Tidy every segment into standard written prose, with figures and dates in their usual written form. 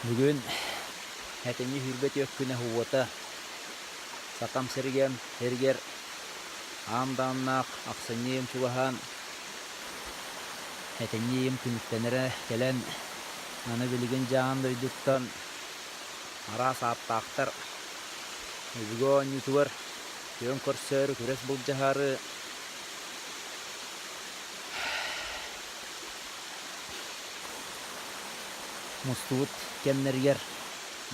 Бүгін әтені хүрбет өккіне хувата сақам сіргем ергер амданнақ ақсынейім чуғахан әтенейім күніттенері келен аны білген жағын дөйдіктан ара сааттақтар өзгөн ютубер көн көрсөр күрес бұл жағары мұстуыт кеннергер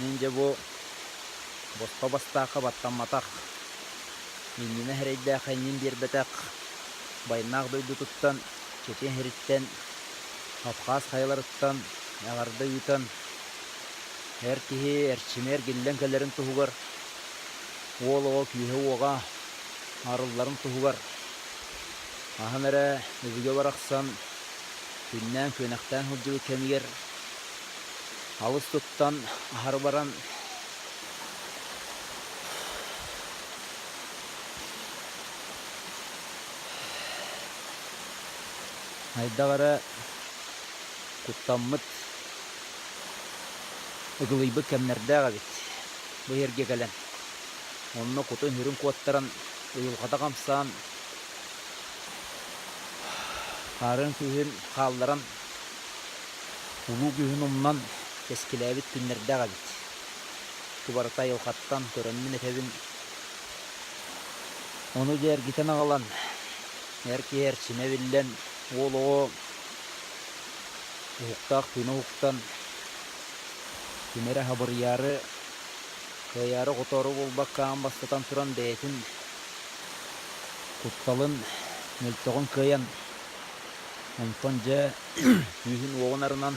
менде бұл босқа бастақы баттаматақ меніне хәрейді қайнен бербетақ байнақ дөйді тұттан кетен херіттен апқас қайларыттан ағарды үйтан әр тихе әрчімер келден кәлерін тұғығар ол оға күйе оға арылларын тұғығар ағын әрі өзіге барақсан күннен көнақтан хүлжігі кәмігер алыс тұттан ахар баран айдағара құттаммыт ұғылайбы кәмнердәға бет бұл ерге кәлен онны құтын хүрін қуаттаран ұйылғада қамсан қарын күйін қалдыран ұлу күйін ұмнан кескіләбіт күннердәға бет күбарыта елқаттан көрінмін етебін оны дер гитен ағалан әрке әрчіне білден ол оғы ұқтақ күні ұқтан күнері хабыряры кыяры құторы болбаққан бастатан тұран бәйтін құтталын мүлттіғын кыян онтан жа үйін оғын арынан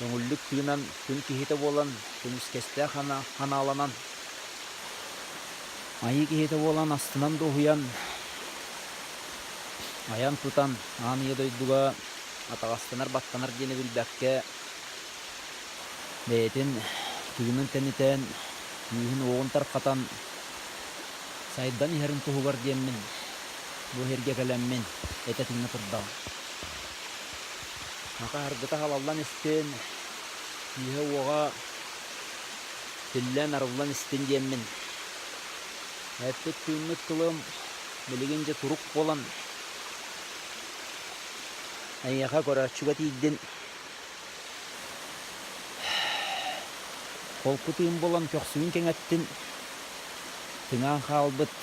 өңілдік күнінен күн кехеті болан күніс кесті ханаланан айы кехеті болан астынан доғыян аян тұтан ан едойдуға атағастанар баттанар дені білбәкке бәйтін күгінің тәнітен үйін оғын тарқатан сайдан ерін тұғығар денмін бұл ерге кәлеммен әтетіңі тұрдау ақа аргыта халаллан істен үйе оға түллән арыллан істен денмін әттік күннік қылым білігенже тұруқ болан әйяға көрәтшіға тейден қолқы тыйым болан көқсуын кәңәттін тыңан қалбыт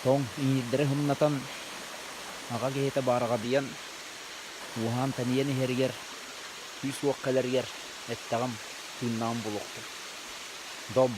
тоң иңілдері хымнатан аға кейеті барыға дейін ухан тәниен ергер күйс уаққалергер әттағым күннан бұлықты дом